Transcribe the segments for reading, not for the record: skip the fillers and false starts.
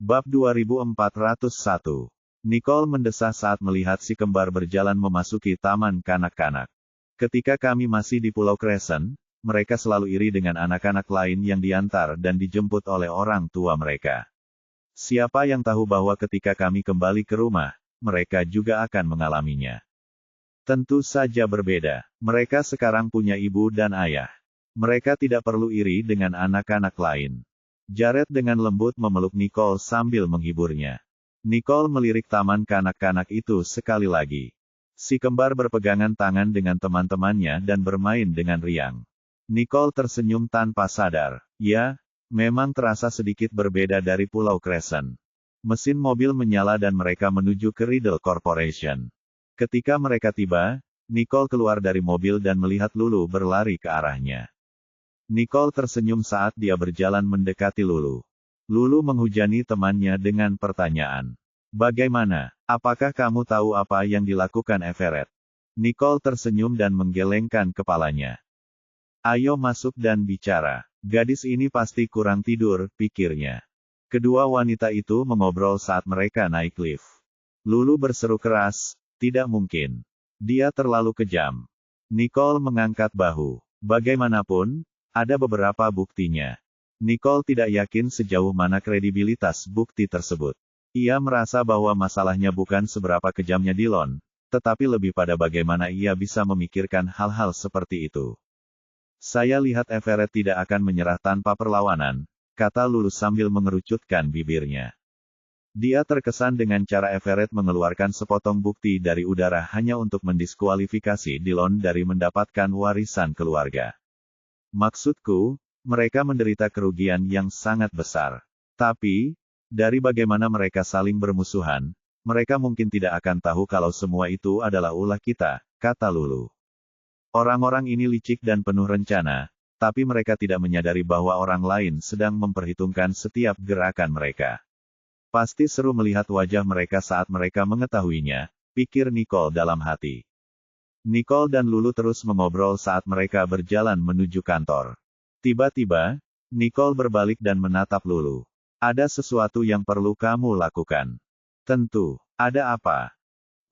Bab 2401. Nicole mendesah saat melihat si kembar berjalan memasuki taman kanak-kanak. Ketika kami masih di Pulau Crescent, mereka selalu iri dengan anak-anak lain yang diantar dan dijemput oleh orang tua mereka. Siapa yang tahu bahwa ketika kami kembali ke rumah, mereka juga akan mengalaminya. Tentu saja berbeda. Mereka sekarang punya ibu dan ayah. Mereka tidak perlu iri dengan anak-anak lain. Jared dengan lembut memeluk Nicole sambil menghiburnya. Nicole melirik taman kanak-kanak itu sekali lagi. Si kembar berpegangan tangan dengan teman-temannya dan bermain dengan riang. Nicole tersenyum tanpa sadar. Ya, memang terasa sedikit berbeda dari Pulau Crescent. Mesin mobil menyala dan mereka menuju ke Riddle Corporation. Ketika mereka tiba, Nicole keluar dari mobil dan melihat Lulu berlari ke arahnya. Nicole tersenyum saat dia berjalan mendekati Lulu. Lulu menghujani temannya dengan pertanyaan. Bagaimana? Apakah kamu tahu apa yang dilakukan Everett? Nicole tersenyum dan menggelengkan kepalanya. Ayo masuk dan bicara. Gadis ini pasti kurang tidur, pikirnya. Kedua wanita itu mengobrol saat mereka naik lift. Lulu berseru keras, tidak mungkin. Dia terlalu kejam. Nicole mengangkat bahu. Bagaimanapun, ada beberapa buktinya. Nicole tidak yakin sejauh mana kredibilitas bukti tersebut. Ia merasa bahwa masalahnya bukan seberapa kejamnya Dillon, tetapi lebih pada bagaimana ia bisa memikirkan hal-hal seperti itu. Saya lihat Everett tidak akan menyerah tanpa perlawanan, kata Lulu sambil mengerucutkan bibirnya. Dia terkesan dengan cara Everett mengeluarkan sepotong bukti dari udara hanya untuk mendiskualifikasi Dillon dari mendapatkan warisan keluarga. Maksudku, mereka menderita kerugian yang sangat besar. Tapi, dari bagaimana mereka saling bermusuhan, mereka mungkin tidak akan tahu kalau semua itu adalah ulah kita, kata Lulu. Orang-orang ini licik dan penuh rencana, tapi mereka tidak menyadari bahwa orang lain sedang memperhitungkan setiap gerakan mereka. Pasti seru melihat wajah mereka saat mereka mengetahuinya, pikir Nicole dalam hati. Nicole dan Lulu terus mengobrol saat mereka berjalan menuju kantor. Tiba-tiba, Nicole berbalik dan menatap Lulu. Ada sesuatu yang perlu kamu lakukan. Tentu, ada apa?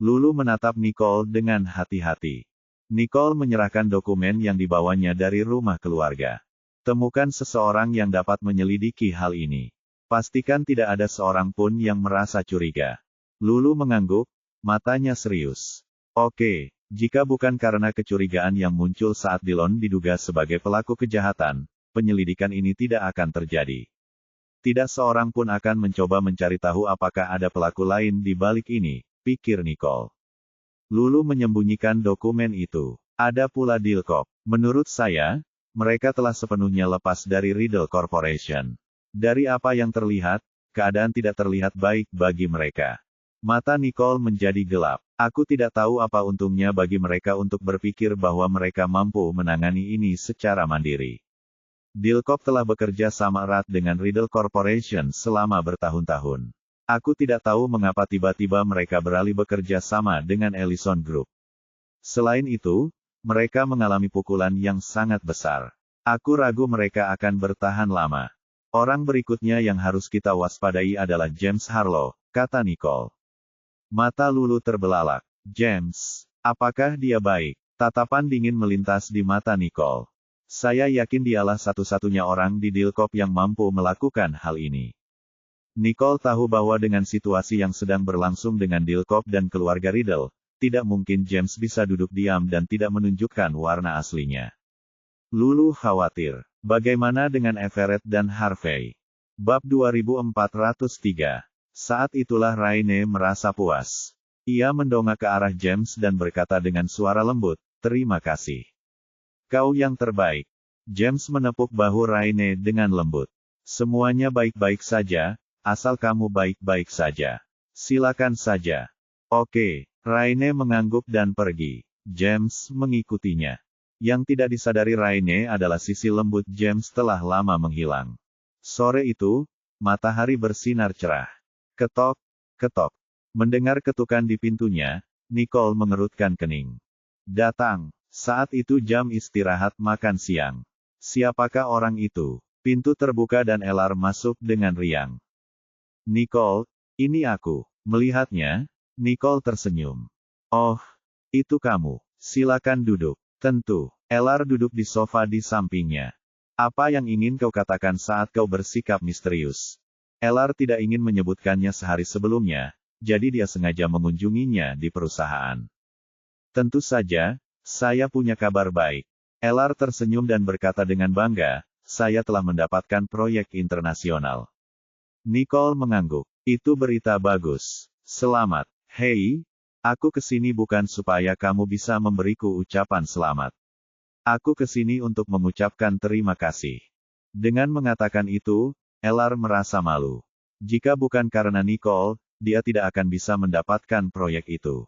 Lulu menatap Nicole dengan hati-hati. Nicole menyerahkan dokumen yang dibawanya dari rumah keluarga. Temukan seseorang yang dapat menyelidiki hal ini. Pastikan tidak ada seorang pun yang merasa curiga. Lulu mengangguk, matanya serius. Oke. Jika bukan karena kecurigaan yang muncul saat Dillon diduga sebagai pelaku kejahatan, penyelidikan ini tidak akan terjadi. Tidak seorang pun akan mencoba mencari tahu apakah ada pelaku lain di balik ini, pikir Nicole. Lulu menyembunyikan dokumen itu. Ada pula Dillcop. Menurut saya, mereka telah sepenuhnya lepas dari Riddle Corporation. Dari apa yang terlihat, keadaan tidak terlihat baik bagi mereka. Mata Nicole menjadi gelap. Aku tidak tahu apa untungnya bagi mereka untuk berpikir bahwa mereka mampu menangani ini secara mandiri. Dillcop telah bekerja sama erat dengan Riddle Corporation selama bertahun-tahun. Aku tidak tahu mengapa tiba-tiba mereka beralih bekerja sama dengan Ellison Group. Selain itu, mereka mengalami pukulan yang sangat besar. Aku ragu mereka akan bertahan lama. Orang berikutnya yang harus kita waspadai adalah James Harlow, kata Nicole. Mata Lulu terbelalak. James, apakah dia baik? Tatapan dingin melintas di mata Nicole. Saya yakin dialah satu-satunya orang di Dillcop yang mampu melakukan hal ini. Nicole tahu bahwa dengan situasi yang sedang berlangsung dengan Dillcop dan keluarga Riddle, tidak mungkin James bisa duduk diam dan tidak menunjukkan warna aslinya. Lulu khawatir. Bagaimana dengan Everett dan Harvey? Bab 2403. Saat itulah Raine merasa puas. Ia mendongak ke arah James dan berkata dengan suara lembut, terima kasih. Kau yang terbaik. James menepuk bahu Raine dengan lembut. Semuanya baik-baik saja, asal kamu baik-baik saja. Silakan saja. Oke, Raine mengangguk dan pergi. James mengikutinya. Yang tidak disadari Raine adalah sisi lembut James telah lama menghilang. Sore itu, matahari bersinar cerah. Ketok, ketok. Mendengar ketukan di pintunya, Nicole mengerutkan kening. Datang. Saat itu jam istirahat makan siang. Siapakah orang itu? Pintu terbuka dan Elar masuk dengan riang. Nicole, ini aku. Melihatnya, Nicole tersenyum. Oh, itu kamu. Silakan duduk. Tentu. Elar duduk di sofa di sampingnya. Apa yang ingin kau katakan saat kau bersikap misterius? Elar tidak ingin menyebutkannya sehari sebelumnya, jadi dia sengaja mengunjunginya di perusahaan. Tentu saja, saya punya kabar baik. Elar tersenyum dan berkata dengan bangga, saya telah mendapatkan proyek internasional. Nicole mengangguk. Itu berita bagus. Selamat. Hei, aku kesini bukan supaya kamu bisa memberiku ucapan selamat. Aku kesini untuk mengucapkan terima kasih. Dengan mengatakan itu, Elar merasa malu. Jika bukan karena Nicole, dia tidak akan bisa mendapatkan proyek itu.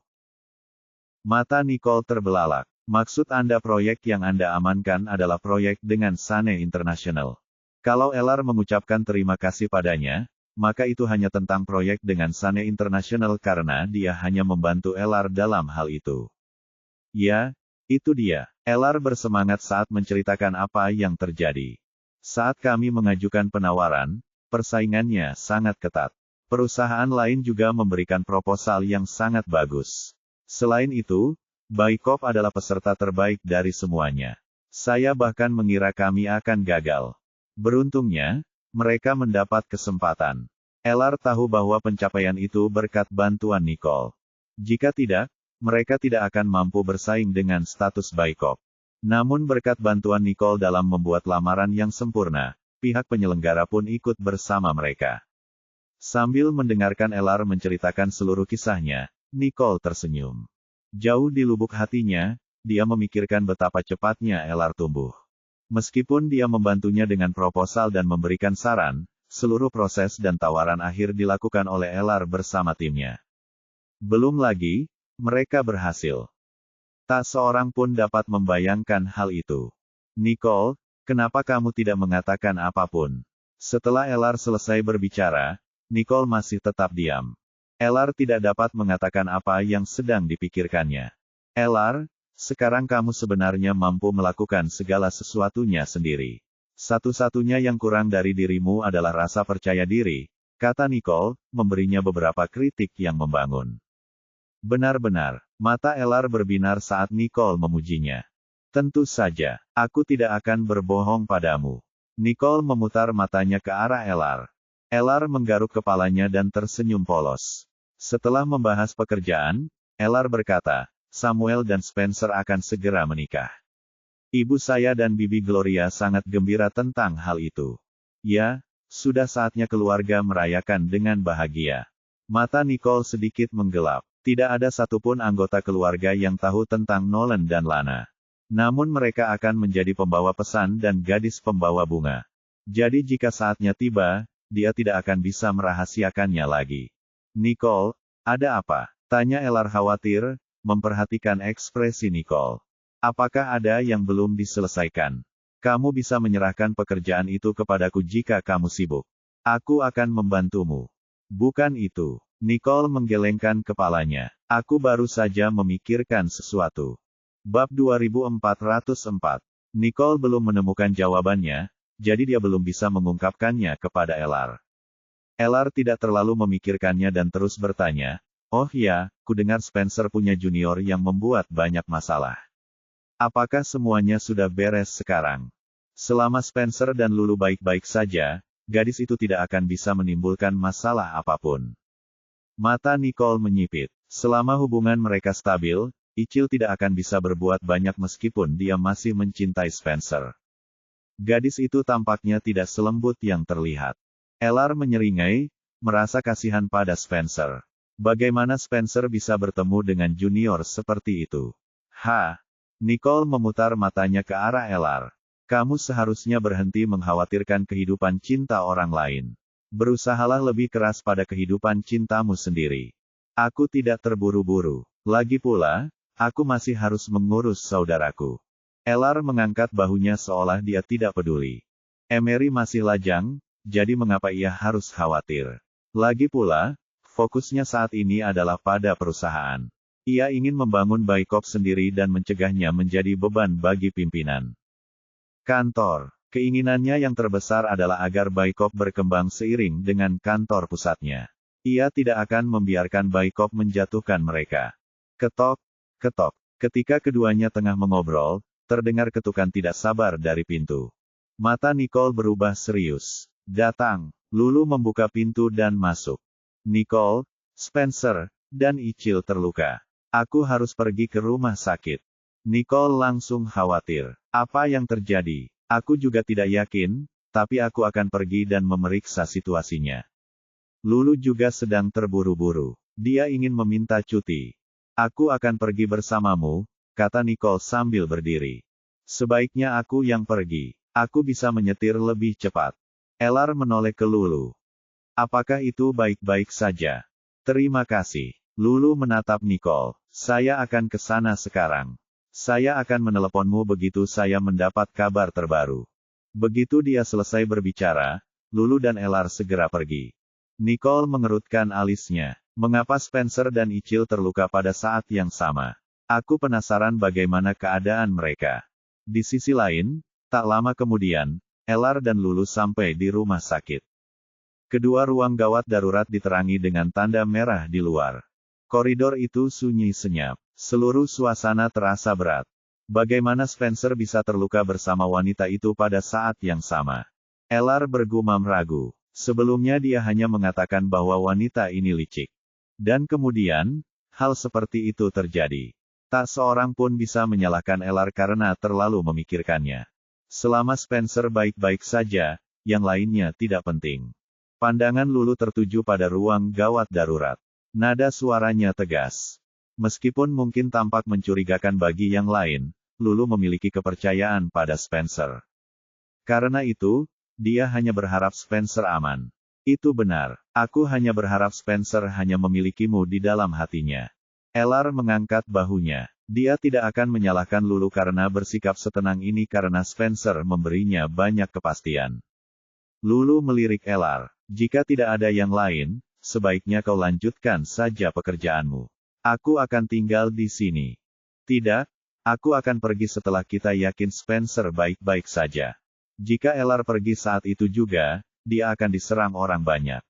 Mata Nicole terbelalak. Maksud Anda proyek yang Anda amankan adalah proyek dengan Sane International. Kalau Elar mengucapkan terima kasih padanya, maka itu hanya tentang proyek dengan Sane International karena dia hanya membantu Elar dalam hal itu. Ya, itu dia. Elar bersemangat saat menceritakan apa yang terjadi. Saat kami mengajukan penawaran, persaingannya sangat ketat. Perusahaan lain juga memberikan proposal yang sangat bagus. Selain itu, Baikop adalah peserta terbaik dari semuanya. Saya bahkan mengira kami akan gagal. Beruntungnya, mereka mendapat kesempatan. Elar tahu bahwa pencapaian itu berkat bantuan Nicole. Jika tidak, mereka tidak akan mampu bersaing dengan status Baikop. Namun berkat bantuan Nicole dalam membuat lamaran yang sempurna, pihak penyelenggara pun ikut bersama mereka. Sambil mendengarkan Elar menceritakan seluruh kisahnya, Nicole tersenyum. Jauh di lubuk hatinya, dia memikirkan betapa cepatnya Elar tumbuh. Meskipun dia membantunya dengan proposal dan memberikan saran, seluruh proses dan tawaran akhir dilakukan oleh Elar bersama timnya. Belum lagi, mereka berhasil. Tak seorang pun dapat membayangkan hal itu. Nicole, kenapa kamu tidak mengatakan apapun? Setelah Elar selesai berbicara, Nicole masih tetap diam. Elar tidak dapat mengatakan apa yang sedang dipikirkannya. Elar, sekarang kamu sebenarnya mampu melakukan segala sesuatunya sendiri. Satu-satunya yang kurang dari dirimu adalah rasa percaya diri, kata Nicole, memberinya beberapa kritik yang membangun. Benar-benar, mata Elar berbinar saat Nicole memujinya. Tentu saja, aku tidak akan berbohong padamu. Nicole memutar matanya ke arah Elar. Elar menggaruk kepalanya dan tersenyum polos. Setelah membahas pekerjaan, Elar berkata, Samuel dan Spencer akan segera menikah. Ibu saya dan Bibi Gloria sangat gembira tentang hal itu. Ya, sudah saatnya keluarga merayakan dengan bahagia. Mata Nicole sedikit menggelap. Tidak ada satupun anggota keluarga yang tahu tentang Nolan dan Lana. Namun mereka akan menjadi pembawa pesan dan gadis pembawa bunga. Jadi jika saatnya tiba, dia tidak akan bisa merahasiakannya lagi. Nicole, ada apa? Tanya Elar khawatir, memperhatikan ekspresi Nicole. Apakah ada yang belum diselesaikan? Kamu bisa menyerahkan pekerjaan itu kepadaku jika kamu sibuk. Aku akan membantumu. Bukan itu. Nicole menggelengkan kepalanya. Aku baru saja memikirkan sesuatu. Bab 2404. Nicole belum menemukan jawabannya, jadi dia belum bisa mengungkapkannya kepada Elar. Elar tidak terlalu memikirkannya dan terus bertanya, oh ya, kudengar Spencer punya junior yang membuat banyak masalah. Apakah semuanya sudah beres sekarang? Selama Spencer dan Lulu baik-baik saja, gadis itu tidak akan bisa menimbulkan masalah apapun. Mata Nicole menyipit. Selama hubungan mereka stabil, Ichil tidak akan bisa berbuat banyak meskipun dia masih mencintai Spencer. Gadis itu tampaknya tidak selembut yang terlihat. Elar menyeringai, merasa kasihan pada Spencer. Bagaimana Spencer bisa bertemu dengan junior seperti itu? Nicole memutar matanya ke arah Elar. Kamu seharusnya berhenti mengkhawatirkan kehidupan cinta orang lain. Berusahalah lebih keras pada kehidupan cintamu sendiri. Aku tidak terburu-buru. Lagi pula, aku masih harus mengurus saudaraku. Elar mengangkat bahunya seolah dia tidak peduli. Emery masih lajang, jadi mengapa ia harus khawatir? Lagi pula, fokusnya saat ini adalah pada perusahaan. Ia ingin membangun Baikop sendiri dan mencegahnya menjadi beban bagi pimpinan. Kantor. Keinginannya yang terbesar adalah agar Baikop berkembang seiring dengan kantor pusatnya. Ia tidak akan membiarkan Baikop menjatuhkan mereka. Ketok, ketok. Ketika keduanya tengah mengobrol, terdengar ketukan tidak sabar dari pintu. Mata Nicole berubah serius. Datang. Lulu membuka pintu dan masuk. Nicole, Spencer, dan Ichil terluka. Aku harus pergi ke rumah sakit. Nicole langsung khawatir. Apa yang terjadi? Aku juga tidak yakin, tapi aku akan pergi dan memeriksa situasinya. Lulu juga sedang terburu-buru. Dia ingin meminta cuti. Aku akan pergi bersamamu, kata Nicole sambil berdiri. Sebaiknya aku yang pergi. Aku bisa menyetir lebih cepat. Elar menoleh ke Lulu. Apakah itu baik-baik saja? Terima kasih. Lulu menatap Nicole. Saya akan ke sana sekarang. Saya akan meneleponmu begitu saya mendapat kabar terbaru. Begitu dia selesai berbicara, Lulu dan Elar segera pergi. Nicole mengerutkan alisnya. Mengapa Spencer dan Ichil terluka pada saat yang sama? Aku penasaran bagaimana keadaan mereka. Di sisi lain, tak lama kemudian, Elar dan Lulu sampai di rumah sakit. Kedua ruang gawat darurat diterangi dengan tanda merah di luar. Koridor itu sunyi senyap. Seluruh suasana terasa berat. Bagaimana Spencer bisa terluka bersama wanita itu pada saat yang sama? Elar bergumam ragu. Sebelumnya dia hanya mengatakan bahwa wanita ini licik. Dan kemudian, hal seperti itu terjadi. Tak seorang pun bisa menyalahkan Elar karena terlalu memikirkannya. Selama Spencer baik-baik saja, yang lainnya tidak penting. Pandangan Lulu tertuju pada ruang gawat darurat. Nada suaranya tegas. Meskipun mungkin tampak mencurigakan bagi yang lain, Lulu memiliki kepercayaan pada Spencer. Karena itu, dia hanya berharap Spencer aman. Itu benar. Aku hanya berharap Spencer hanya memilikimu di dalam hatinya. Elar mengangkat bahunya. Dia tidak akan menyalahkan Lulu karena bersikap setenang ini karena Spencer memberinya banyak kepastian. Lulu melirik Elar. Jika tidak ada yang lain, sebaiknya kau lanjutkan saja pekerjaanmu. Aku akan tinggal di sini. Tidak, aku akan pergi setelah kita yakin Spencer baik-baik saja. Jika Elar pergi saat itu juga, dia akan diserang orang banyak.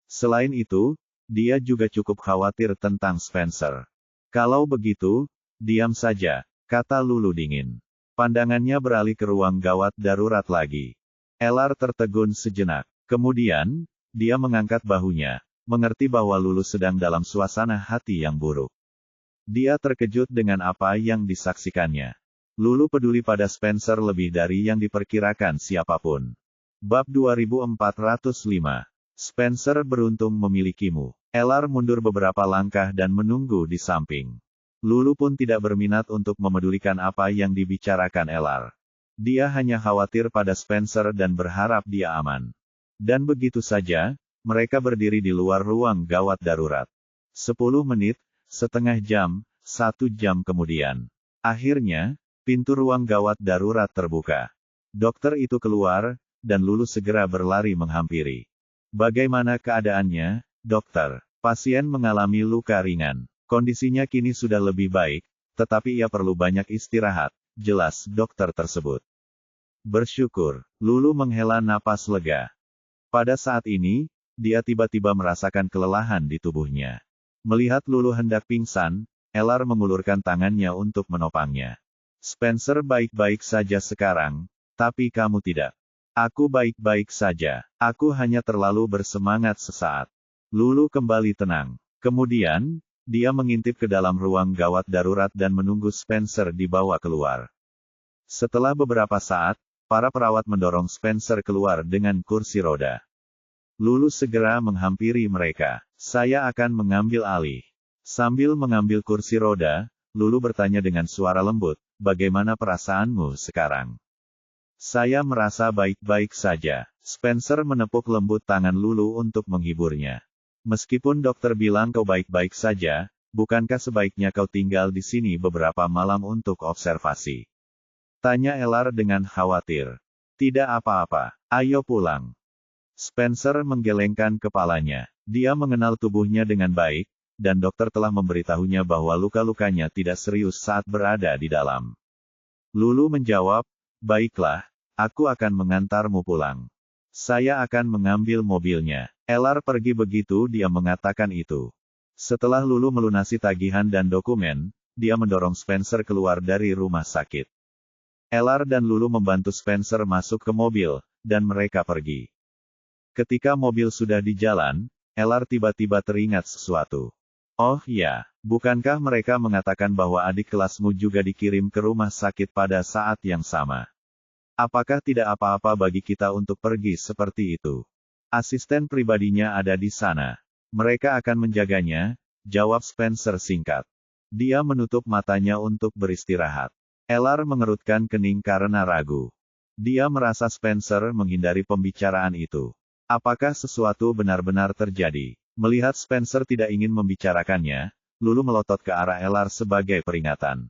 Selain itu, dia juga cukup khawatir tentang Spencer. Kalau begitu, diam saja, kata Lulu dingin. Pandangannya beralih ke ruang gawat darurat lagi. Elar tertegun sejenak. Kemudian, dia mengangkat bahunya. Mengerti bahwa Lulu sedang dalam suasana hati yang buruk. Dia terkejut dengan apa yang disaksikannya. Lulu peduli pada Spencer lebih dari yang diperkirakan siapapun. Bab 2405. Spencer beruntung memilikimu. Elar mundur beberapa langkah dan menunggu di samping. Lulu pun tidak berminat untuk memedulikan apa yang dibicarakan Elar. Dia hanya khawatir pada Spencer dan berharap dia aman. Dan begitu saja, mereka berdiri di luar ruang gawat darurat. 10 menit, setengah jam, 1 jam kemudian. Akhirnya, pintu ruang gawat darurat terbuka. Dokter itu keluar, dan Lulu segera berlari menghampiri. Bagaimana keadaannya, dokter? Pasien mengalami luka ringan. Kondisinya kini sudah lebih baik, tetapi ia perlu banyak istirahat, jelas dokter tersebut. Bersyukur, Lulu menghela napas lega. Pada saat ini, dia tiba-tiba merasakan kelelahan di tubuhnya. Melihat Lulu hendak pingsan, Elar mengulurkan tangannya untuk menopangnya. Spencer baik-baik saja sekarang, tapi kamu tidak. Aku baik-baik saja. Aku hanya terlalu bersemangat sesaat. Lulu kembali tenang. Kemudian, dia mengintip ke dalam ruang gawat darurat dan menunggu Spencer dibawa keluar. Setelah beberapa saat, para perawat mendorong Spencer keluar dengan kursi roda. Lulu segera menghampiri mereka. Saya akan mengambil alih. Sambil mengambil kursi roda, Lulu bertanya dengan suara lembut, bagaimana perasaanmu sekarang? Saya merasa baik-baik saja. Spencer menepuk lembut tangan Lulu untuk menghiburnya. Meskipun dokter bilang kau baik-baik saja, bukankah sebaiknya kau tinggal di sini beberapa malam untuk observasi? Tanya Elar dengan khawatir. Tidak apa-apa, ayo pulang. Spencer menggelengkan kepalanya. Dia mengenal tubuhnya dengan baik, dan dokter telah memberitahunya bahwa luka-lukanya tidak serius saat berada di dalam. Lulu menjawab, baiklah, Aku akan mengantarmu pulang. Saya akan mengambil mobilnya. Ellar pergi begitu dia mengatakan itu. Setelah Lulu melunasi tagihan dan dokumen, dia mendorong Spencer keluar dari rumah sakit. Ellar dan Lulu membantu Spencer masuk ke mobil, dan mereka pergi. Ketika mobil sudah di jalan, Ellar tiba-tiba teringat sesuatu. Oh ya, bukankah mereka mengatakan bahwa adik kelasmu juga dikirim ke rumah sakit pada saat yang sama? Apakah tidak apa-apa bagi kita untuk pergi seperti itu? Asisten pribadinya ada di sana. Mereka akan menjaganya, jawab Spencer singkat. Dia menutup matanya untuk beristirahat. Ellar mengerutkan kening karena ragu. Dia merasa Spencer menghindari pembicaraan itu. Apakah sesuatu benar-benar terjadi? Melihat Spencer tidak ingin membicarakannya, Lulu melotot ke arah Ellar sebagai peringatan.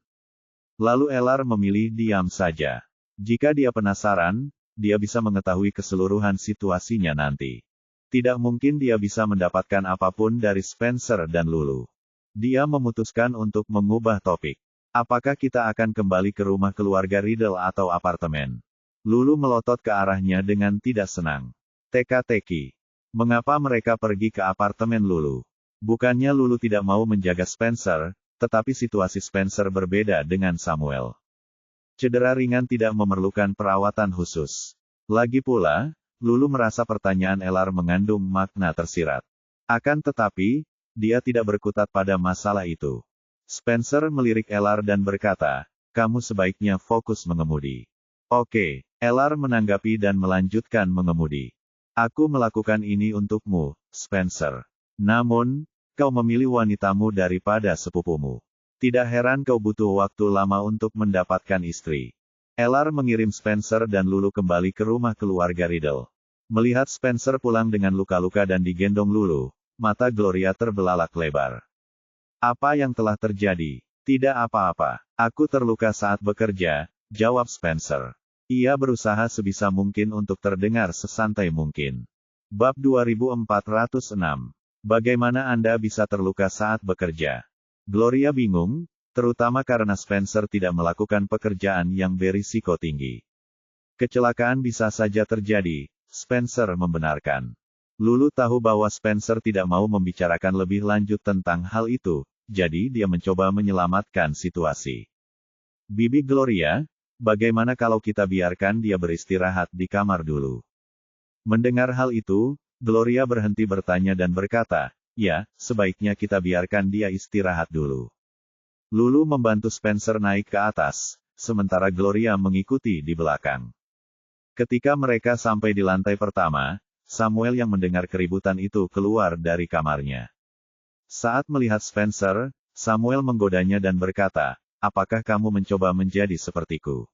Lalu Ellar memilih diam saja. Jika dia penasaran, dia bisa mengetahui keseluruhan situasinya nanti. Tidak mungkin dia bisa mendapatkan apapun dari Spencer dan Lulu. Dia memutuskan untuk mengubah topik. Apakah kita akan kembali ke rumah keluarga Riddle atau apartemen? Lulu melotot ke arahnya dengan tidak senang. Teka-teki. Mengapa mereka pergi ke apartemen Lulu? Bukannya Lulu tidak mau menjaga Spencer, tetapi situasi Spencer berbeda dengan Samuel. Cedera ringan tidak memerlukan perawatan khusus. Lagi pula, Lulu merasa pertanyaan Ellar mengandung makna tersirat. Akan tetapi, dia tidak berkutat pada masalah itu. Spencer melirik Ellar dan berkata, kamu sebaiknya fokus mengemudi. Oke, Ellar menanggapi dan melanjutkan mengemudi. Aku melakukan ini untukmu, Spencer. Namun, kau memilih wanitamu daripada sepupumu. Tidak heran kau butuh waktu lama untuk mendapatkan istri. Ellar mengirim Spencer dan Lulu kembali ke rumah keluarga Riddle. Melihat Spencer pulang dengan luka-luka dan digendong Lulu, mata Gloria terbelalak lebar. Apa yang telah terjadi? Tidak apa-apa. Aku terluka saat bekerja, jawab Spencer. Ia berusaha sebisa mungkin untuk terdengar sesantai mungkin. Bab 2406. Bagaimana Anda bisa terluka saat bekerja? Gloria bingung, terutama karena Spencer tidak melakukan pekerjaan yang berisiko tinggi. Kecelakaan bisa saja terjadi, Spencer membenarkan. Lulu tahu bahwa Spencer tidak mau membicarakan lebih lanjut tentang hal itu, jadi dia mencoba menyelamatkan situasi. Bibi Gloria, bagaimana kalau kita biarkan dia beristirahat di kamar dulu? Mendengar hal itu, Gloria berhenti bertanya dan berkata, ya, sebaiknya kita biarkan dia istirahat dulu. Lulu membantu Spencer naik ke atas, sementara Gloria mengikuti di belakang. Ketika mereka sampai di lantai pertama, Samuel yang mendengar keributan itu keluar dari kamarnya. Saat melihat Spencer, Samuel menggodanya dan berkata, apakah kamu mencoba menjadi sepertiku?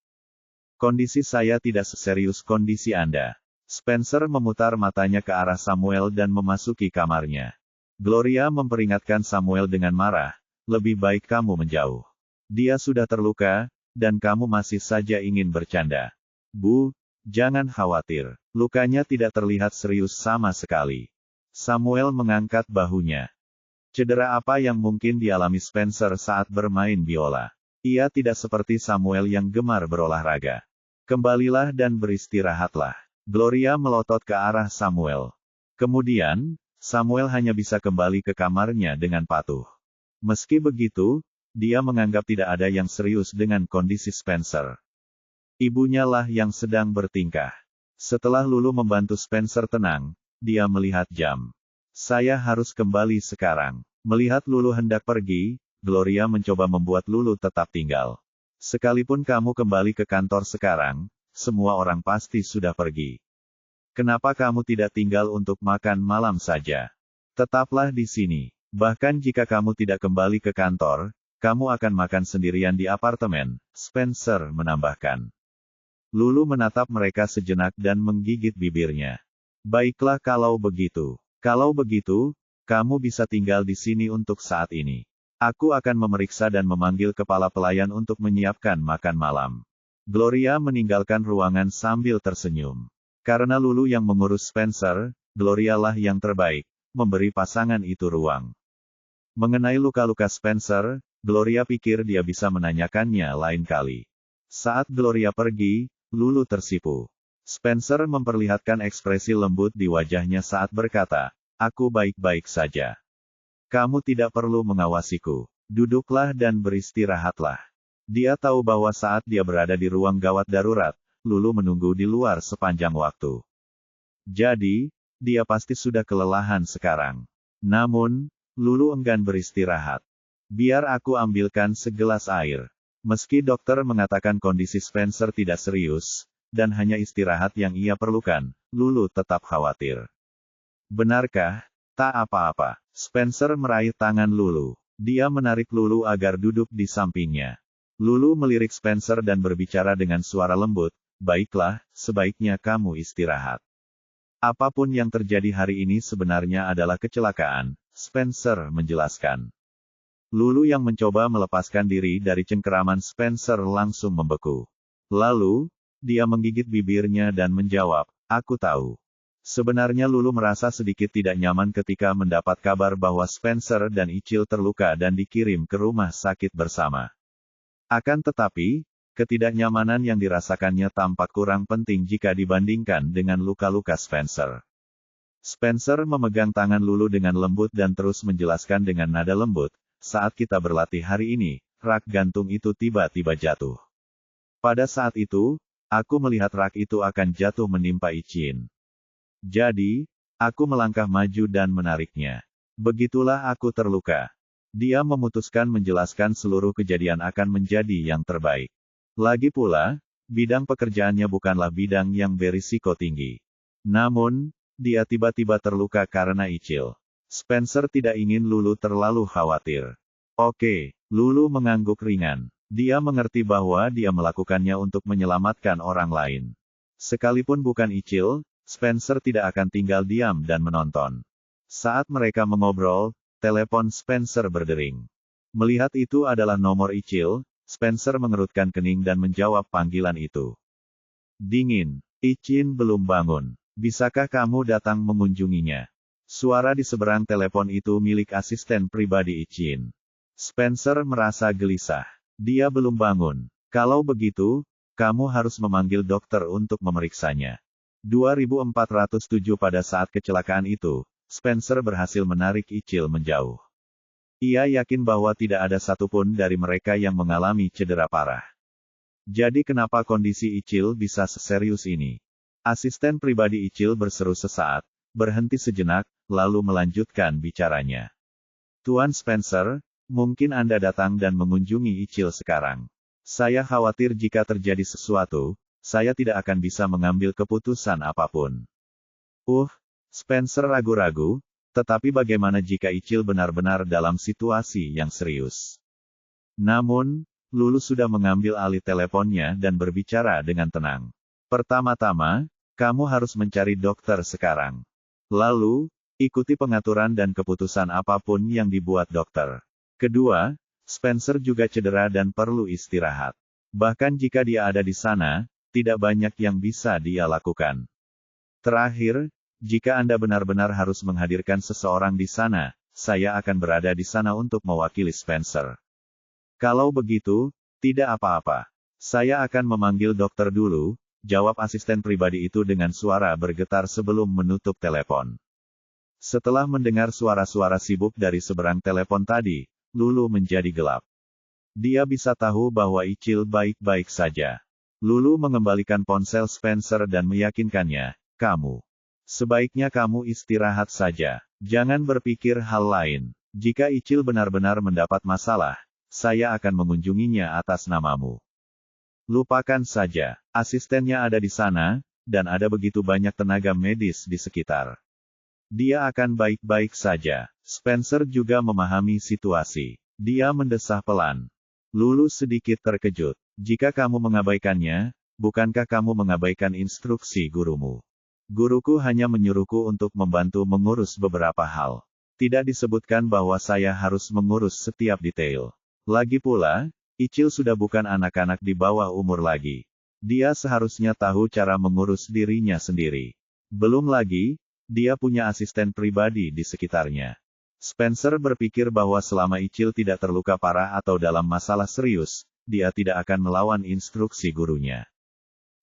Kondisi saya tidak seserius kondisi Anda. Spencer memutar matanya ke arah Samuel dan memasuki kamarnya. Gloria memperingatkan Samuel dengan marah, lebih baik kamu menjauh. Dia sudah terluka, dan kamu masih saja ingin bercanda. Bu, jangan khawatir. Lukanya tidak terlihat serius sama sekali. Samuel mengangkat bahunya. Cedera apa yang mungkin dialami Spencer saat bermain biola? Ia tidak seperti Samuel yang gemar berolahraga. Kembalilah dan beristirahatlah. Gloria melotot ke arah Samuel. Kemudian, Samuel hanya bisa kembali ke kamarnya dengan patuh. Meski begitu, dia menganggap tidak ada yang serius dengan kondisi Spencer. Ibunya lah yang sedang bertingkah. Setelah Lulu membantu Spencer tenang, dia melihat jam. Saya harus kembali sekarang. Melihat Lulu hendak pergi, Gloria mencoba membuat Lulu tetap tinggal. Sekalipun kamu kembali ke kantor sekarang, semua orang pasti sudah pergi. Kenapa kamu tidak tinggal untuk makan malam saja? Tetaplah di sini. Bahkan jika kamu tidak kembali ke kantor, kamu akan makan sendirian di apartemen, Spencer menambahkan. Lulu menatap mereka sejenak dan menggigit bibirnya. Baiklah kalau begitu. Kalau begitu, kamu bisa tinggal di sini untuk saat ini. Aku akan memeriksa dan memanggil kepala pelayan untuk menyiapkan makan malam. Gloria meninggalkan ruangan sambil tersenyum. Karena Lulu yang mengurus Spencer, Gloria lah yang terbaik, memberi pasangan itu ruang. Mengenai luka-luka Spencer, Gloria pikir dia bisa menanyakannya lain kali. Saat Gloria pergi, Lulu tersipu. Spencer memperlihatkan ekspresi lembut di wajahnya saat berkata, "Aku baik-baik saja. Kamu tidak perlu mengawasiku. Duduklah dan beristirahatlah." Dia tahu bahwa saat dia berada di ruang gawat darurat, Lulu menunggu di luar sepanjang waktu. Jadi, dia pasti sudah kelelahan sekarang. Namun, Lulu enggan beristirahat. "Biar aku ambilkan segelas air." Meski dokter mengatakan kondisi Spencer tidak serius, dan hanya istirahat yang ia perlukan, Lulu tetap khawatir. "Benarkah?" "Tak apa-apa." Spencer meraih tangan Lulu. Dia menarik Lulu agar duduk di sampingnya. Lulu melirik Spencer dan berbicara dengan suara lembut, "Baiklah, sebaiknya kamu istirahat. Apapun yang terjadi hari ini sebenarnya adalah kecelakaan," Spencer menjelaskan. Lulu yang mencoba melepaskan diri dari cengkeraman Spencer langsung membeku. Lalu, dia menggigit bibirnya dan menjawab, "Aku tahu." Sebenarnya Lulu merasa sedikit tidak nyaman ketika mendapat kabar bahwa Spencer dan Ichil terluka dan dikirim ke rumah sakit bersama. Akan tetapi, ketidaknyamanan yang dirasakannya tampak kurang penting jika dibandingkan dengan luka-luka Spencer. Spencer memegang tangan Lulu dengan lembut dan terus menjelaskan dengan nada lembut, "Saat kita berlatih hari ini, rak gantung itu tiba-tiba jatuh. Pada saat itu, aku melihat rak itu akan jatuh menimpa Ichin. Jadi, aku melangkah maju dan menariknya. Begitulah aku terluka." Dia memutuskan menjelaskan seluruh kejadian akan menjadi yang terbaik. Lagi pula, bidang pekerjaannya bukanlah bidang yang berisiko tinggi. Namun, dia tiba-tiba terluka karena Ichil. Spencer tidak ingin Lulu terlalu khawatir. "Oke." Lulu mengangguk ringan. Dia mengerti bahwa dia melakukannya untuk menyelamatkan orang lain. Sekalipun bukan Ichil, Spencer tidak akan tinggal diam dan menonton. Saat mereka mengobrol, telepon Spencer berdering. Melihat itu adalah nomor Ichil, Spencer mengerutkan kening dan menjawab panggilan itu. "Dingin. Ichin belum bangun. Bisakah kamu datang mengunjunginya?" Suara di seberang telepon itu milik asisten pribadi Ichin. Spencer merasa gelisah. Dia belum bangun. "Kalau begitu, kamu harus memanggil dokter untuk memeriksanya." 2407 Pada saat kecelakaan itu, Spencer berhasil menarik Ichil menjauh. Ia yakin bahwa tidak ada satupun dari mereka yang mengalami cedera parah. Jadi kenapa kondisi Ichil bisa seserius ini? Asisten pribadi Ichil berseru sesaat, berhenti sejenak, lalu melanjutkan bicaranya. "Tuan Spencer, mungkin Anda datang dan mengunjungi Ichil sekarang. Saya khawatir jika terjadi sesuatu, saya tidak akan bisa mengambil keputusan apapun." Spencer ragu-ragu, tetapi bagaimana jika Ichil benar-benar dalam situasi yang serius? Namun, Lulu sudah mengambil alih teleponnya dan berbicara dengan tenang. "Pertama-tama, kamu harus mencari dokter sekarang. Lalu, ikuti pengaturan dan keputusan apapun yang dibuat dokter. Kedua, Spencer juga cedera dan perlu istirahat. Bahkan jika dia ada di sana, tidak banyak yang bisa dia lakukan. Terakhir, jika Anda benar-benar harus menghadirkan seseorang di sana, saya akan berada di sana untuk mewakili Spencer." "Kalau begitu, tidak apa-apa. Saya akan memanggil dokter dulu," jawab asisten pribadi itu dengan suara bergetar sebelum menutup telepon. Setelah mendengar suara-suara sibuk dari seberang telepon tadi, Lulu menjadi gelap. Dia bisa tahu bahwa Ichil baik-baik saja. Lulu mengembalikan ponsel Spencer dan meyakinkannya, Sebaiknya kamu istirahat saja. Jangan berpikir hal lain. Jika Ichil benar-benar mendapat masalah, saya akan mengunjunginya atas namamu. Lupakan saja. Asistennya ada di sana, dan ada begitu banyak tenaga medis di sekitar. Dia akan baik-baik saja." Spencer juga memahami situasi. Dia mendesah pelan. Lulu sedikit terkejut. "Jika kamu mengabaikannya, bukankah kamu mengabaikan instruksi gurumu?" "Guruku hanya menyuruhku untuk membantu mengurus beberapa hal. Tidak disebutkan bahwa saya harus mengurus setiap detail. Lagi pula, Ichil sudah bukan anak-anak di bawah umur lagi. Dia seharusnya tahu cara mengurus dirinya sendiri. Belum lagi, dia punya asisten pribadi di sekitarnya." Spencer berpikir bahwa selama Ichil tidak terluka parah atau dalam masalah serius, dia tidak akan melawan instruksi gurunya.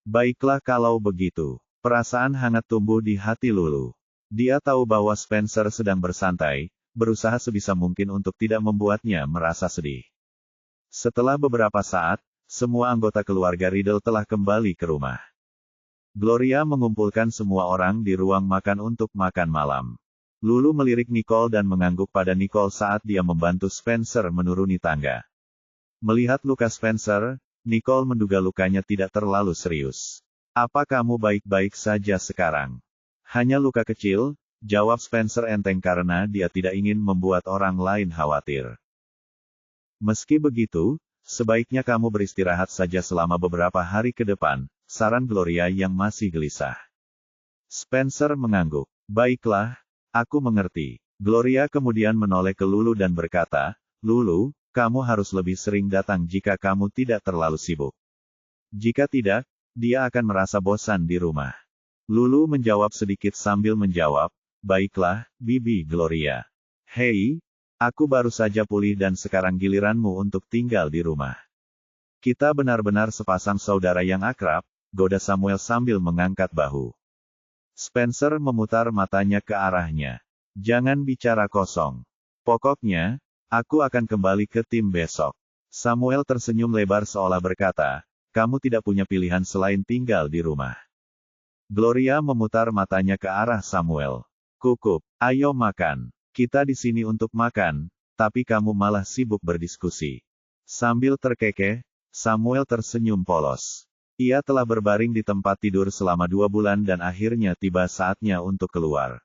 Baiklah kalau begitu. Perasaan hangat tumbuh di hati Lulu. Dia tahu bahwa Spencer sedang bersantai, berusaha sebisa mungkin untuk tidak membuatnya merasa sedih. Setelah beberapa saat, semua anggota keluarga Riddle telah kembali ke rumah. Gloria mengumpulkan semua orang di ruang makan untuk makan malam. Lulu melirik Nicole dan mengangguk pada Nicole saat dia membantu Spencer menuruni tangga. Melihat luka Spencer, Nicole menduga lukanya tidak terlalu serius. Apa kamu baik-baik saja sekarang? Hanya luka kecil, jawab Spencer enteng karena dia tidak ingin membuat orang lain khawatir. Meski begitu, sebaiknya kamu beristirahat saja selama beberapa hari ke depan, saran Gloria yang masih gelisah. Spencer mengangguk. Baiklah, aku mengerti. Gloria kemudian menoleh ke Lulu dan berkata, Lulu, kamu harus lebih sering datang jika kamu tidak terlalu sibuk. Jika tidak, dia akan merasa bosan di rumah. Lulu menjawab sedikit sambil menjawab, baiklah, Bibi Gloria. Hei, aku baru saja pulih dan sekarang giliranmu untuk tinggal di rumah. Kita benar-benar sepasang saudara yang akrab, goda Samuel sambil mengangkat bahu. Spencer memutar matanya ke arahnya. Jangan bicara kosong. Pokoknya, aku akan kembali ke tim besok. Samuel tersenyum lebar seolah berkata, kamu tidak punya pilihan selain tinggal di rumah. Gloria memutar matanya ke arah Samuel. Kukup, ayo makan. Kita di sini untuk makan, tapi kamu malah sibuk berdiskusi. Sambil terkekeh, Samuel tersenyum polos. Ia telah berbaring di tempat tidur selama 2 bulan dan akhirnya tiba saatnya untuk keluar.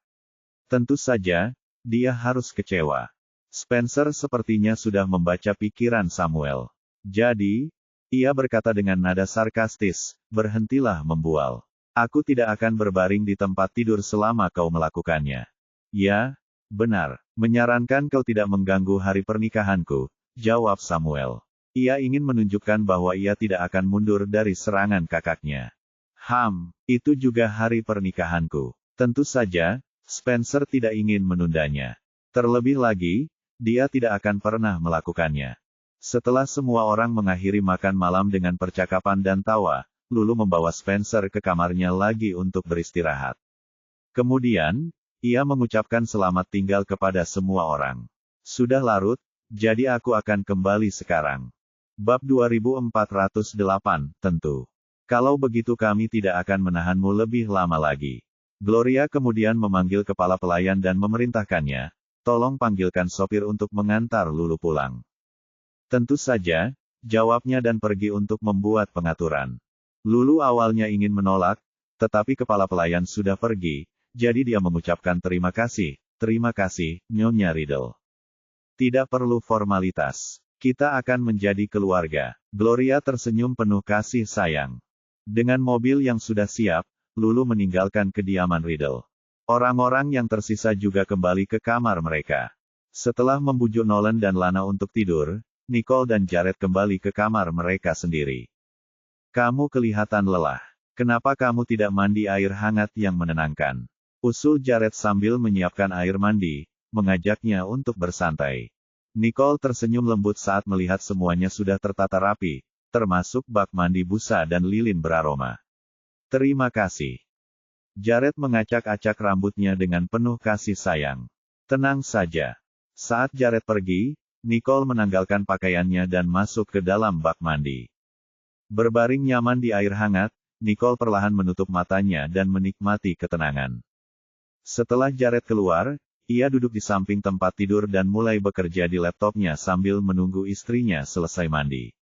Tentu saja, dia harus kecewa. Spencer sepertinya sudah membaca pikiran Samuel. Jadi, ia berkata dengan nada sarkastis, berhentilah membual. Aku tidak akan berbaring di tempat tidur selama kau melakukannya. Ya, benar. Menyarankan kau tidak mengganggu hari pernikahanku, jawab Samuel. Ia ingin menunjukkan bahwa ia tidak akan mundur dari serangan kakaknya. Itu juga hari pernikahanku. Tentu saja, Spencer tidak ingin menundanya. Terlebih lagi, dia tidak akan pernah melakukannya. Setelah semua orang mengakhiri makan malam dengan percakapan dan tawa, Lulu membawa Spencer ke kamarnya lagi untuk beristirahat. Kemudian, ia mengucapkan selamat tinggal kepada semua orang. Sudah larut, jadi aku akan kembali sekarang. Bab 2408, tentu. Kalau begitu kami tidak akan menahanmu lebih lama lagi. Gloria kemudian memanggil kepala pelayan dan memerintahkannya, tolong panggilkan sopir untuk mengantar Lulu pulang. Tentu saja, jawabnya dan pergi untuk membuat pengaturan. Lulu awalnya ingin menolak, tetapi kepala pelayan sudah pergi, jadi dia mengucapkan terima kasih, Nyonya Riddle. Tidak perlu formalitas. Kita akan menjadi keluarga. Gloria tersenyum penuh kasih sayang. Dengan mobil yang sudah siap, Lulu meninggalkan kediaman Riddle. Orang-orang yang tersisa juga kembali ke kamar mereka. Setelah membujuk Nolan dan Lana untuk tidur, Nicole dan Jared kembali ke kamar mereka sendiri. Kamu kelihatan lelah. Kenapa kamu tidak mandi air hangat yang menenangkan? Usul Jared sambil menyiapkan air mandi, mengajaknya untuk bersantai. Nicole tersenyum lembut saat melihat semuanya sudah tertata rapi, termasuk bak mandi busa dan lilin beraroma. Terima kasih. Jared mengacak-acak rambutnya dengan penuh kasih sayang. Tenang saja. Saat Jared pergi, Nicole menanggalkan pakaiannya dan masuk ke dalam bak mandi. Berbaring nyaman di air hangat, Nicole perlahan menutup matanya dan menikmati ketenangan. Setelah Jared keluar, ia duduk di samping tempat tidur dan mulai bekerja di laptopnya sambil menunggu istrinya selesai mandi.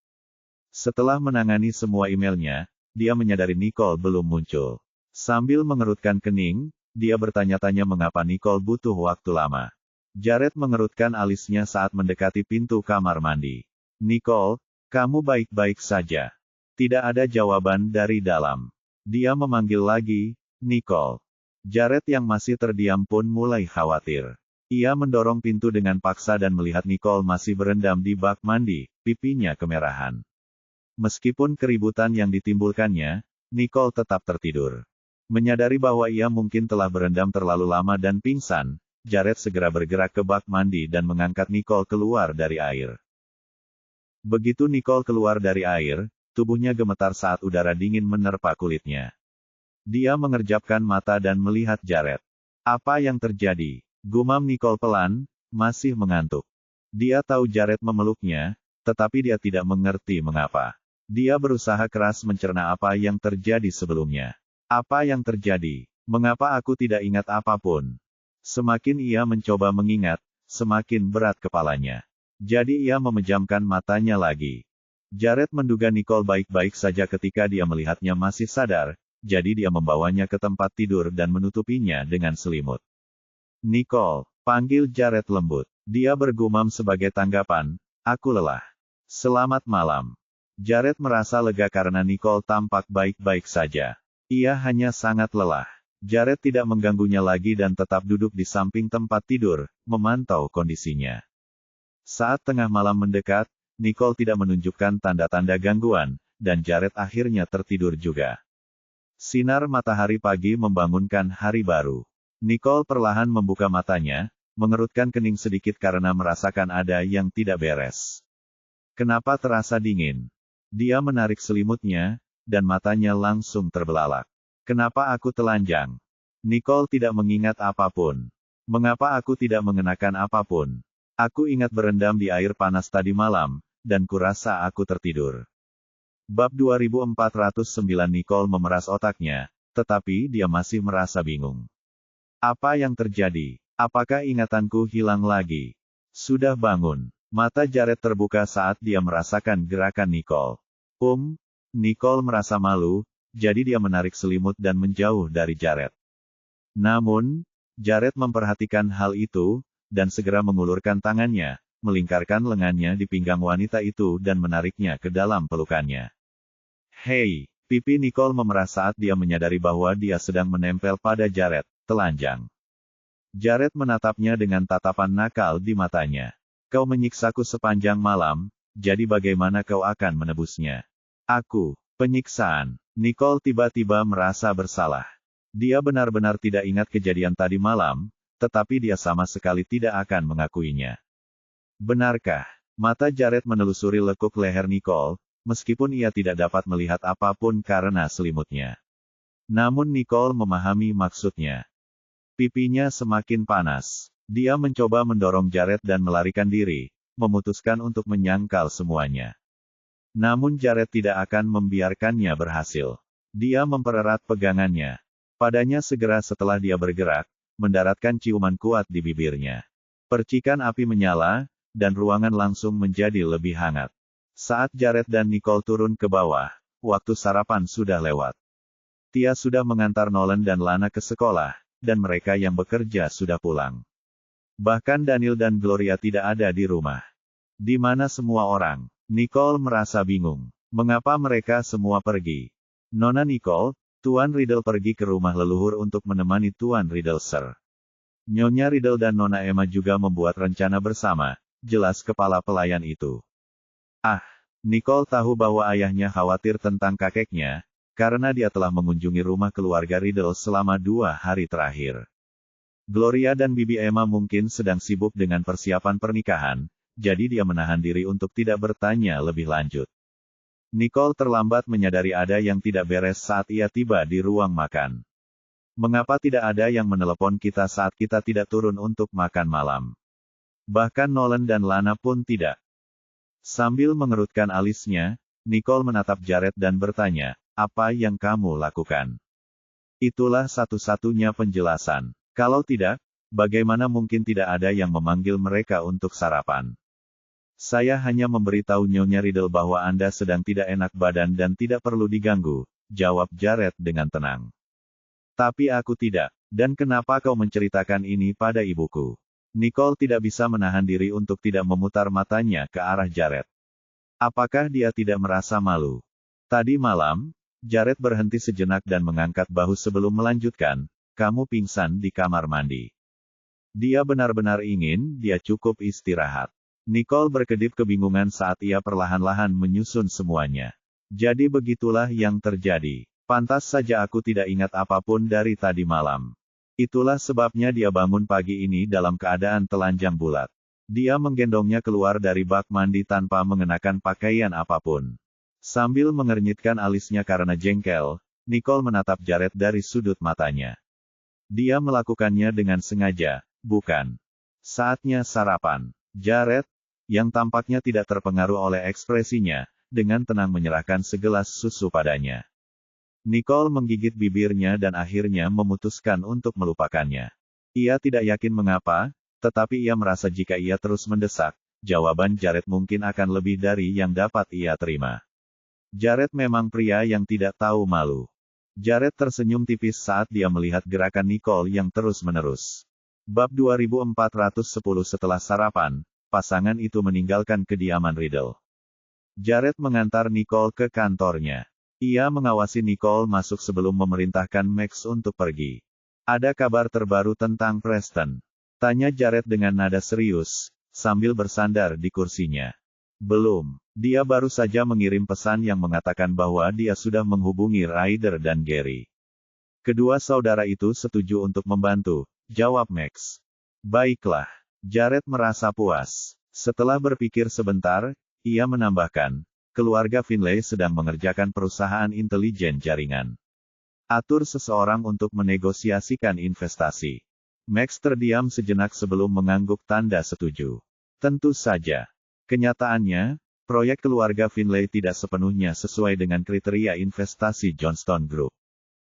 Setelah menangani semua emailnya, dia menyadari Nicole belum muncul. Sambil mengerutkan kening, dia bertanya-tanya mengapa Nicole butuh waktu lama. Jared mengerutkan alisnya saat mendekati pintu kamar mandi. Nicole, kamu baik-baik saja. Tidak ada jawaban dari dalam. Dia memanggil lagi, Nicole. Jared yang masih terdiam pun mulai khawatir. Ia mendorong pintu dengan paksa dan melihat Nicole masih berendam di bak mandi, pipinya kemerahan. Meskipun keributan yang ditimbulkannya, Nicole tetap tertidur. Menyadari bahwa ia mungkin telah berendam terlalu lama dan pingsan, Jared segera bergerak ke bak mandi dan mengangkat Nicole keluar dari air. Begitu Nicole keluar dari air, tubuhnya gemetar saat udara dingin menerpa kulitnya. Dia mengerjapkan mata dan melihat Jared. Apa yang terjadi? Gumam Nicole pelan, masih mengantuk. Dia tahu Jared memeluknya, tetapi dia tidak mengerti mengapa. Dia berusaha keras mencerna apa yang terjadi sebelumnya. Apa yang terjadi? Mengapa aku tidak ingat apapun? Semakin ia mencoba mengingat, semakin berat kepalanya. Jadi ia memejamkan matanya lagi. Jared menduga Nicole baik-baik saja ketika dia melihatnya masih sadar, jadi dia membawanya ke tempat tidur dan menutupinya dengan selimut. Nicole, panggil Jared lembut. Dia bergumam sebagai tanggapan, aku lelah. Selamat malam. Jared merasa lega karena Nicole tampak baik-baik saja. Ia hanya sangat lelah. Jared tidak mengganggunya lagi dan tetap duduk di samping tempat tidur, memantau kondisinya. Saat tengah malam mendekat, Nicole tidak menunjukkan tanda-tanda gangguan, dan Jared akhirnya tertidur juga. Sinar matahari pagi membangunkan hari baru. Nicole perlahan membuka matanya, mengerutkan kening sedikit karena merasakan ada yang tidak beres. Kenapa terasa dingin? Dia menarik selimutnya, dan matanya langsung terbelalak. Kenapa aku telanjang? Nicole tidak mengingat apapun. Mengapa aku tidak mengenakan apapun? Aku ingat berendam di air panas tadi malam, dan kurasa aku tertidur. Bab 2409 Nicole memeras otaknya, tetapi dia masih merasa bingung. Apa yang terjadi? Apakah ingatanku hilang lagi? Sudah bangun. Mata Jared terbuka saat dia merasakan gerakan Nicole. Nicole merasa malu, jadi dia menarik selimut dan menjauh dari Jared. Namun, Jared memperhatikan hal itu, dan segera mengulurkan tangannya, melingkarkan lengannya di pinggang wanita itu dan menariknya ke dalam pelukannya. Hei, pipi Nicole memerah saat dia menyadari bahwa dia sedang menempel pada Jared, telanjang. Jared menatapnya dengan tatapan nakal di matanya. Kau menyiksaku sepanjang malam, jadi bagaimana kau akan menebusnya? Aku, penyiksaan. Nicole tiba-tiba merasa bersalah. Dia benar-benar tidak ingat kejadian tadi malam, tetapi dia sama sekali tidak akan mengakuinya. Benarkah? Mata Jared menelusuri lekuk leher Nicole, meskipun ia tidak dapat melihat apapun karena selimutnya. Namun Nicole memahami maksudnya. Pipinya semakin panas. Dia mencoba mendorong Jared dan melarikan diri, memutuskan untuk menyangkal semuanya. Namun Jared tidak akan membiarkannya berhasil. Dia mempererat pegangannya. Padanya segera setelah dia bergerak, mendaratkan ciuman kuat di bibirnya. Percikan api menyala, dan ruangan langsung menjadi lebih hangat. Saat Jared dan Nicole turun ke bawah, waktu sarapan sudah lewat. Tia sudah mengantar Nolan dan Lana ke sekolah, dan mereka yang bekerja sudah pulang. Bahkan Daniel dan Gloria tidak ada di rumah. Di mana semua orang? Nicole merasa bingung. Mengapa mereka semua pergi? Nona Nicole, Tuan Riddle pergi ke rumah leluhur untuk menemani Tuan Riddle Sir. Nyonya Riddle dan Nona Emma juga membuat rencana bersama, jelas kepala pelayan itu. Nicole tahu bahwa ayahnya khawatir tentang kakeknya, karena dia telah mengunjungi rumah keluarga Riddle selama 2 hari terakhir. Gloria dan Bibi Emma mungkin sedang sibuk dengan persiapan pernikahan, jadi dia menahan diri untuk tidak bertanya lebih lanjut. Nicole terlambat menyadari ada yang tidak beres saat ia tiba di ruang makan. Mengapa tidak ada yang menelepon kita saat kita tidak turun untuk makan malam? Bahkan Nolan dan Lana pun tidak. Sambil mengerutkan alisnya, Nicole menatap Jared dan bertanya, apa yang kamu lakukan? Itulah satu-satunya penjelasan. Kalau tidak, bagaimana mungkin tidak ada yang memanggil mereka untuk sarapan? Saya hanya memberitahu Nyonya Riddle bahwa Anda sedang tidak enak badan dan tidak perlu diganggu, jawab Jared dengan tenang. Tapi aku tidak. Dan kenapa kau menceritakan ini pada ibuku? Nicole tidak bisa menahan diri untuk tidak memutar matanya ke arah Jared. Apakah dia tidak merasa malu? Tadi malam, Jared berhenti sejenak dan mengangkat bahu sebelum melanjutkan, kamu pingsan di kamar mandi. Dia benar-benar ingin dia cukup istirahat. Nicole berkedip kebingungan saat ia perlahan-lahan menyusun semuanya. Jadi begitulah yang terjadi. Pantas saja aku tidak ingat apapun dari tadi malam. Itulah sebabnya dia bangun pagi ini dalam keadaan telanjang bulat. Dia menggendongnya keluar dari bak mandi tanpa mengenakan pakaian apapun. Sambil mengernyitkan alisnya karena jengkel, Nicole menatap Jared dari sudut matanya. Dia melakukannya dengan sengaja, bukan? Saatnya sarapan. Jared, yang tampaknya tidak terpengaruh oleh ekspresinya, dengan tenang menyerahkan segelas susu padanya. Nicole menggigit bibirnya dan akhirnya memutuskan untuk melupakannya. Ia tidak yakin mengapa, tetapi ia merasa jika ia terus mendesak, jawaban Jared mungkin akan lebih dari yang dapat ia terima. Jared memang pria yang tidak tahu malu. Jared tersenyum tipis saat dia melihat gerakan Nicole yang terus-menerus. Bab 2410 setelah sarapan, pasangan itu meninggalkan kediaman Riddle. Jared mengantar Nicole ke kantornya. Ia mengawasi Nicole masuk sebelum memerintahkan Max untuk pergi. Ada kabar terbaru tentang Preston? Tanya Jared dengan nada serius, sambil bersandar di kursinya. Belum. Dia baru saja mengirim pesan yang mengatakan bahwa dia sudah menghubungi Ryder dan Gary. Kedua saudara itu setuju untuk membantu, jawab Max. Baiklah. Jared merasa puas. Setelah berpikir sebentar, ia menambahkan, keluarga Finlay sedang mengerjakan perusahaan intelijen jaringan. Atur seseorang untuk menegosiasikan investasi. Max terdiam sejenak sebelum mengangguk tanda setuju. Tentu saja. Kenyataannya, proyek keluarga Finlay tidak sepenuhnya sesuai dengan kriteria investasi Johnston Group.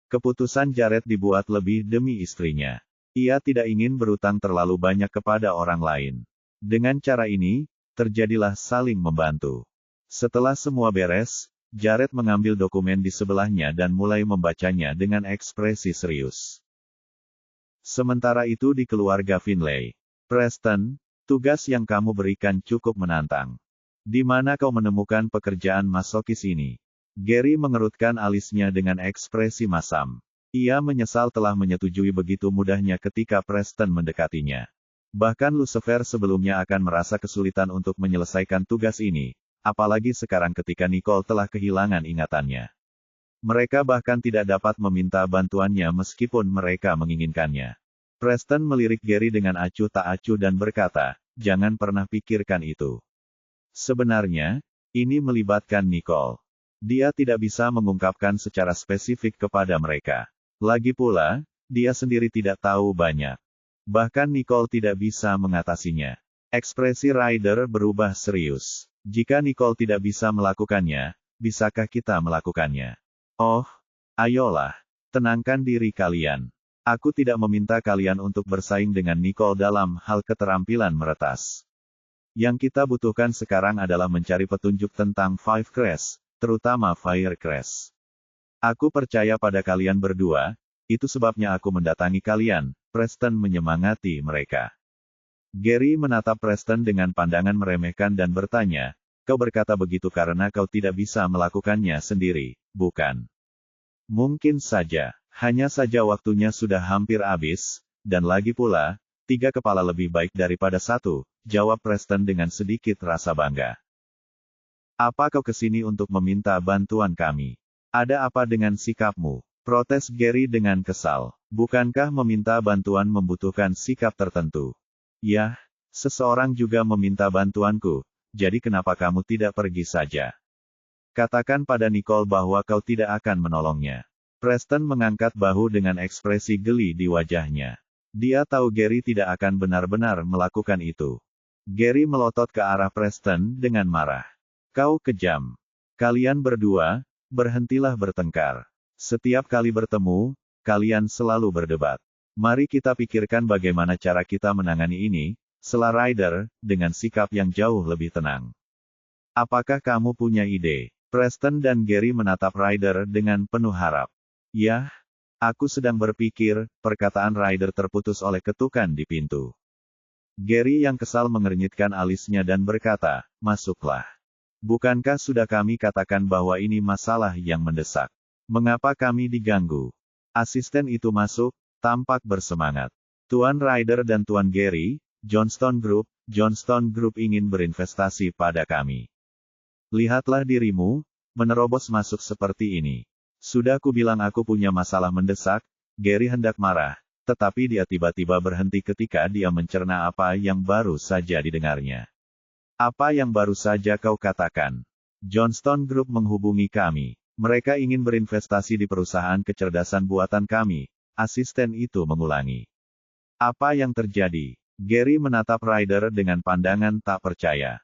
Keputusan Jared dibuat lebih demi istrinya. Ia tidak ingin berutang terlalu banyak kepada orang lain. Dengan cara ini, terjadilah saling membantu. Setelah semua beres, Jared mengambil dokumen di sebelahnya dan mulai membacanya dengan ekspresi serius. Sementara itu di keluarga Finlay. Preston, tugas yang kamu berikan cukup menantang. Di mana kau menemukan pekerjaan masokis ini? Gary mengerutkan alisnya dengan ekspresi masam. Ia menyesal telah menyetujui begitu mudahnya ketika Preston mendekatinya. Bahkan Lucifer sebelumnya akan merasa kesulitan untuk menyelesaikan tugas ini. Apalagi sekarang ketika Nicole telah kehilangan ingatannya. Mereka bahkan tidak dapat meminta bantuannya meskipun mereka menginginkannya. Preston melirik Gary dengan acuh tak acuh dan berkata, jangan pernah pikirkan itu. Sebenarnya, ini melibatkan Nicole. Dia tidak bisa mengungkapkan secara spesifik kepada mereka. Lagi pula, dia sendiri tidak tahu banyak. Bahkan Nicole tidak bisa mengatasinya. Ekspresi Ryder berubah serius. Jika Nicole tidak bisa melakukannya, bisakah kita melakukannya? Oh, ayolah, tenangkan diri kalian. Aku tidak meminta kalian untuk bersaing dengan Nicole dalam hal keterampilan meretas. Yang kita butuhkan sekarang adalah mencari petunjuk tentang Five Crest, terutama Fire Crest. Aku percaya pada kalian berdua, itu sebabnya aku mendatangi kalian, Preston menyemangati mereka. Gary menatap Preston dengan pandangan meremehkan dan bertanya, kau berkata begitu karena kau tidak bisa melakukannya sendiri, bukan? Mungkin saja, hanya saja waktunya sudah hampir habis, dan lagi pula, 3 kepala lebih baik daripada 1, jawab Preston dengan sedikit rasa bangga. Apa kau kesini untuk meminta bantuan kami? Ada apa dengan sikapmu? Protes Gary dengan kesal. Bukankah meminta bantuan membutuhkan sikap tertentu? Yah, seseorang juga meminta bantuanku, jadi kenapa kamu tidak pergi saja? Katakan pada Nicole bahwa kau tidak akan menolongnya. Preston mengangkat bahu dengan ekspresi geli di wajahnya. Dia tahu Gary tidak akan benar-benar melakukan itu. Gary melotot ke arah Preston dengan marah. Kau kejam. Kalian berdua, berhentilah bertengkar. Setiap kali bertemu, kalian selalu berdebat. Mari kita pikirkan bagaimana cara kita menangani ini, sela Ryder, dengan sikap yang jauh lebih tenang. Apakah kamu punya ide? Preston dan Gary menatap Ryder dengan penuh harap. Yah, aku sedang berpikir, perkataan Ryder terputus oleh ketukan di pintu. Gary yang kesal mengernyitkan alisnya dan berkata, masuklah. Bukankah sudah kami katakan bahwa ini masalah yang mendesak? Mengapa kami diganggu? Asisten itu masuk, tampak bersemangat. Tuan Ryder dan Tuan Gary, Johnston Group ingin berinvestasi pada kami. Lihatlah dirimu, menerobos masuk seperti ini. Sudah kubilang aku punya masalah mendesak, Gary hendak marah, tetapi dia tiba-tiba berhenti ketika dia mencerna apa yang baru saja didengarnya. Apa yang baru saja kau katakan? Johnston Group menghubungi kami. Mereka ingin berinvestasi di perusahaan kecerdasan buatan kami, asisten itu mengulangi. Apa yang terjadi? Gary menatap Ryder dengan pandangan tak percaya.